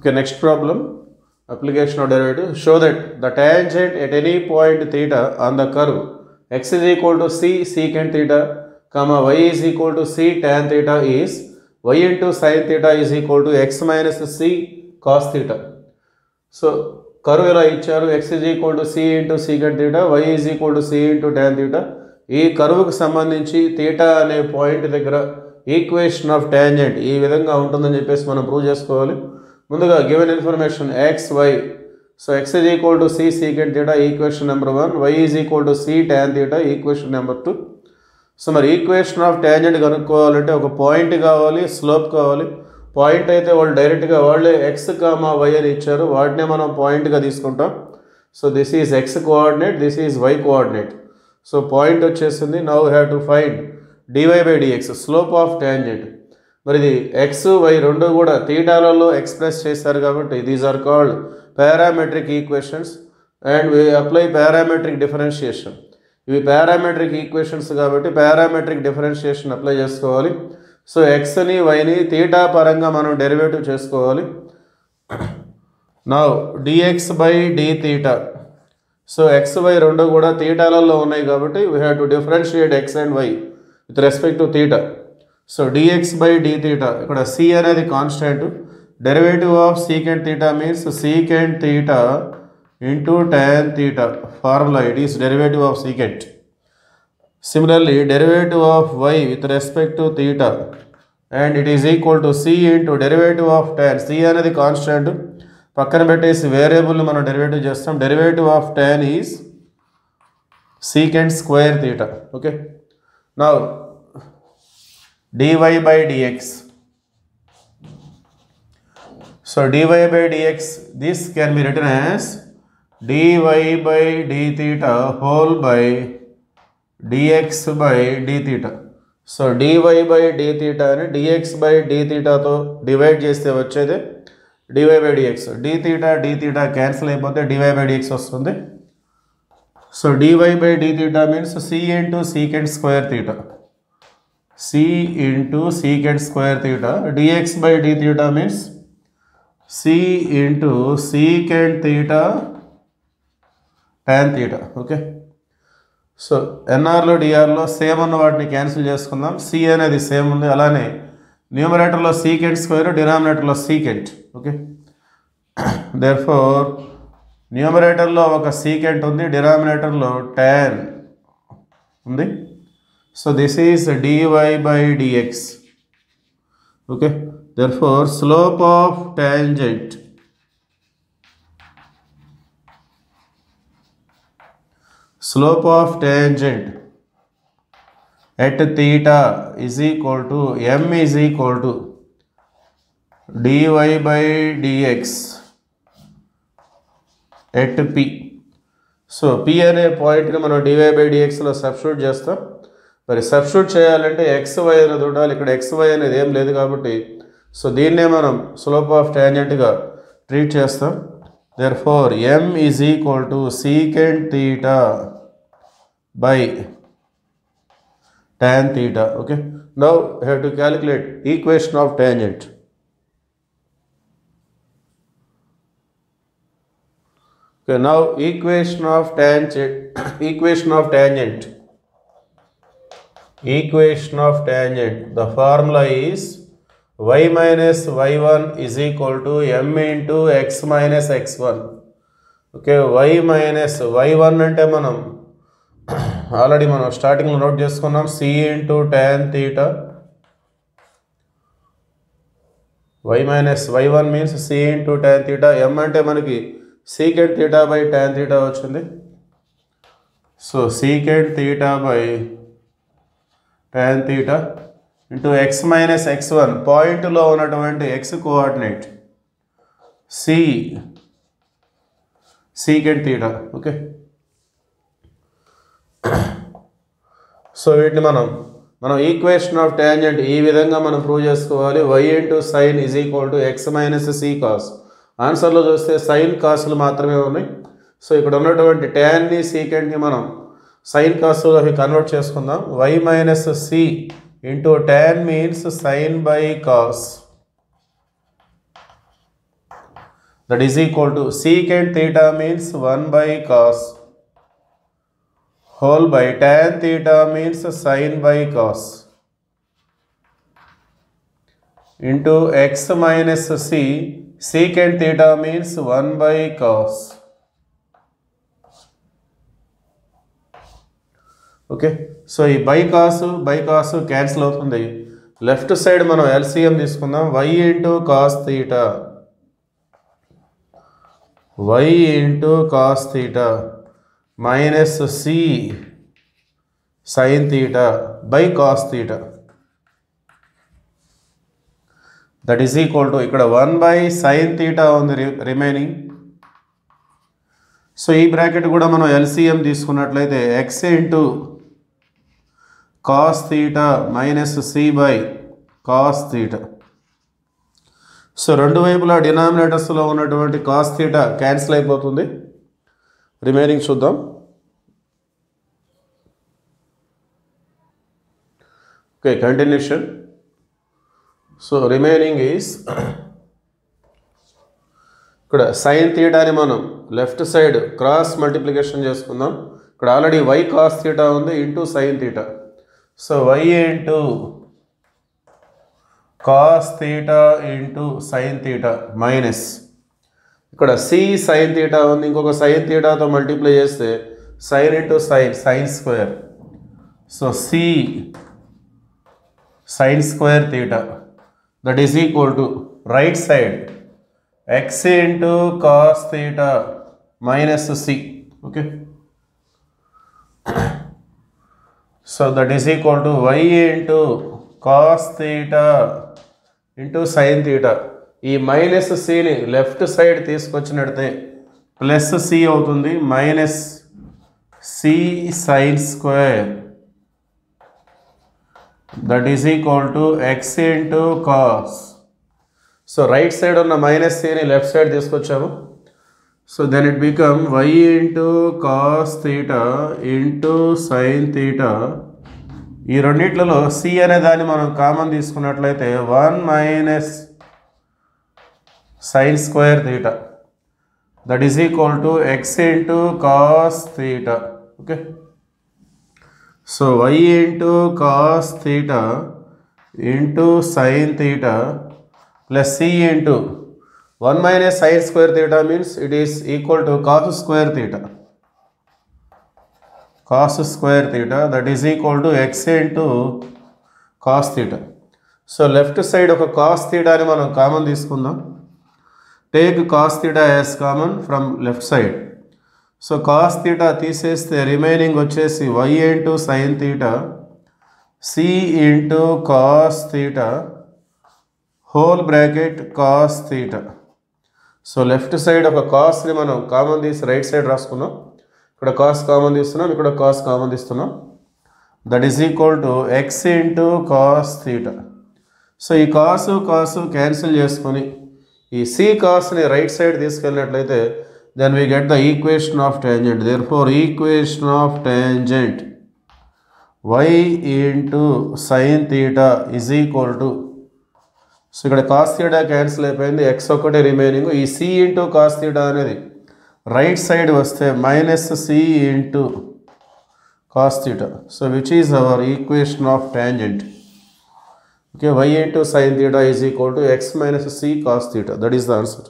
Okay, next problem, application of derivative. Show that the tangent at any point theta on the curve x is equal to c secant theta, comma y is equal to c tan theta is y into sin theta is equal to x minus c cos theta. So curve ఇలా ఇచ్చారు, x is equal to c into secant theta, y is equal to c into tan theta. ఈ కర్వ్కి సంబంధించి theta అనే point దగ్గర equation of tangent ఈ విధంగా ఉంటుందని చెప్పేసి మనం ప్రూవ్ చేసుకోవాలి. ముందుగా given information x, y. So x is equal to c secant theta equation number 1, y is equal to c tan theta equation number 2. So మరి ఈక్వేషన్ ఆఫ్ టాంజెంట్ కనుక్కోవాలంటే ఒక point కావాలి, స్లోప్ కావాలి. పాయింట్ అయితే వాళ్ళు డైరెక్ట్గా వాళ్ళే x, y అని ఇచ్చారు, వాటినే మనం పాయింట్గా తీసుకుంటాం. So this is x coordinate, this is y coordinate. So point వచ్చేసింది. Now have to find dy by dx slope of tangent. మరి ఇది x, y రెండు కూడా థీటాలలో ఎక్స్ప్రెస్ చేశారు కాబట్టి these are called parametric equations and we apply parametric differentiation. ఇవి parametric equations కాబట్టి parametric differentiation apply చేసుకోవాలి. సో ఎక్స్ని వైని థీటా పరంగా మనం డెరివేటివ్ చేసుకోవాలి. Now dx by d theta. So x y రెండు కూడా థీటాలలో ఉన్నాయి కాబట్టి we have to differentiate x and y with respect to theta. So dx by d theta, ఇక్కడ c అనేది constant. Derivative of secant theta means secant theta into tan theta. Formula it is derivative of secant. Similarly derivative of y with respect to theta and it is equal to c into derivative of tan. c అనేది constant, పక్కన పెట్టేసి వేరియబుల్ని మనం derivative చేస్తాం. Derivative of tan is secant square theta. Okay, now dy by dx. So dy by dx, this can be written as dy by d theta whole by dx by d theta. So dy by d theta అని dx by d theta తో divide చేస్తే వచ్చేది dy by dx. d theta cancel అయిపోతే dy by dx వస్తుంది. So dy by d theta means c into secant square theta. c into secant square theta. dx by d theta means c into secant theta tan theta. Okay, so ఎన్ఆర్లో డిఆర్లో same ఉన్న వాటిని cancel చేసుకుందాం. c అనేది same ఉంది, అలానే న్యూమరేటర్లో secant square, డినామినేటర్లో సీకెంట్. ఓకే, దేర్ఫోర్ న్యూమరేటర్లో ఒక సీకెంట్ ఉంది, డినామినేటర్లో tan ఉంది. So this is dy by dx. Okay, therefore slope of tangent at theta is equal to m is equal to dy by dx at p. So p అనే పాయింట్ని మనం dy by dx లో substitute చేస్తాం. మరి substitute చేయాలంటే X why అనేది ఉండాలి. ఇక్కడ ఎక్స్ వై అనేది ఏం లేదు కాబట్టి సో దీన్నే మనం స్లోప్ ఆఫ్ టాంజెంట్గా ట్రీట్ చేస్తాం. Therefore m is equal to secant theta by tan theta. Okay, now have to calculate equation of tangent. Okay, now equation of tangent. The formula is y minus y1 is equal to m into x minus x1. Okay, y minus y1 అంటే మనం already స్టార్టింగ్లో note చేసుకున్నాం, c into tan theta. y minus y1 means c into tan theta. m అంటే మనకి secant theta by tan theta వచ్చింది. So secant theta by tan theta into x minus x1, పాయింట్లో ఉన్నటువంటి x coordinate secant theta. Okay, so వీటిని మనం equation of tangent ఈ విధంగా మనం ప్రూవ్ చేసుకోవాలి. y into sin is equal to x minus c cos. ఆన్సర్లో చూస్తే సైన్ కాస్లు మాత్రమే ఉన్నాయి. సో ఇక్కడ ఉన్నటువంటి ట్యాన్ని సీకెంట్ని మనం సైన్ కాస్లోకి కన్వర్ట్ చేసుకుందాం. y minus C into tan means sine by cos. that is equal to secant theta means 1 by cos whole by tan theta means sin by cos into x minus c secant theta means 1 by cos. Okay, so ఈ by cos cancel అవుతుంది. Left side మనం LCM తీసుకుందాం. y into cos theta minus C sine theta by cos theta that is equal to ఇక్కడ 1 by sine theta ఉంది remaining. So ఈ bracket కూడా మనం LCM తీసుకున్నట్లయితే x into cos theta minus C by cos theta. So రెండు వైపులా డినామినేటర్స్లో ఉన్నటువంటి కాస్ థీటా క్యాన్సిల్ అయిపోతుంది. రిమైనింగ్ చూద్దాం. Okay, continuation. So remaining is ఇక్కడ సైన్ థీటాని మనం లెఫ్ట్ సైడ్ క్రాస్ మల్టిప్లికేషన్ చేసుకుందాం. ఇక్కడ ఆల్రెడీ వై కాస్ థీటా ఉంది into sine theta. So y into cos theta into sine theta minus ఇక్కడ సి సైన్ థీటా ఉంది, ఇంకొక సైన్ థీటాతో మల్టిప్లై చేస్తే sine into sine square. So C sine square theta that is equal to right side x into cos theta minus C. Okay, so that is equal to y into cos theta into sin theta. ఈ minus సిని left side తీసుకొచ్చినట్టే plus c అవుతుంది, minus C sine square that is equal to x into cos. So right side ఉన్న minus సిని left side తీసుకొచ్చాము. So then it become y into cos theta into sine theta. ఈ రెండిట్లలో c అనే దాన్ని మనం common తీసుకున్నట్లయితే 1 minus sine square theta that is equal to x into cos theta. Okay, so y into cos theta into sine theta plus C into 1 minus sin square theta means it is equal to cos square theta that is equal to x into cos theta. So left side ఒక cos theta అని మనం common తీసుకుందాం. Take cos theta as common from left side. So cos theta తీసేస్తే remaining వచ్చేసి y into sin theta c into cos theta whole bracket cos theta. So left side ఒక కాస్ని మనం common తీసి right side రాసుకున్నాం. ఇక్కడ cos common తీస్తున్నాం, ఇక్కడ cos common తీస్తున్నాం. That is equal to x into cos theta. So ఈ cos cancel చేసుకొని ఈ సి కాస్ని రైట్ సైడ్ తీసుకెళ్ళినట్లయితే then we get the equation of tangent. Therefore equation of tangent y into sine theta is equal to, so ఇక్కడ cos theta cancel అయిపోయింది, x ఒకటే remaining. ఈ c into cos theta అనేది right side వస్తే minus C into cos theta. So which is our equation of tangent. Okay, y into sine theta is equal to x minus C cos theta. That is the answer.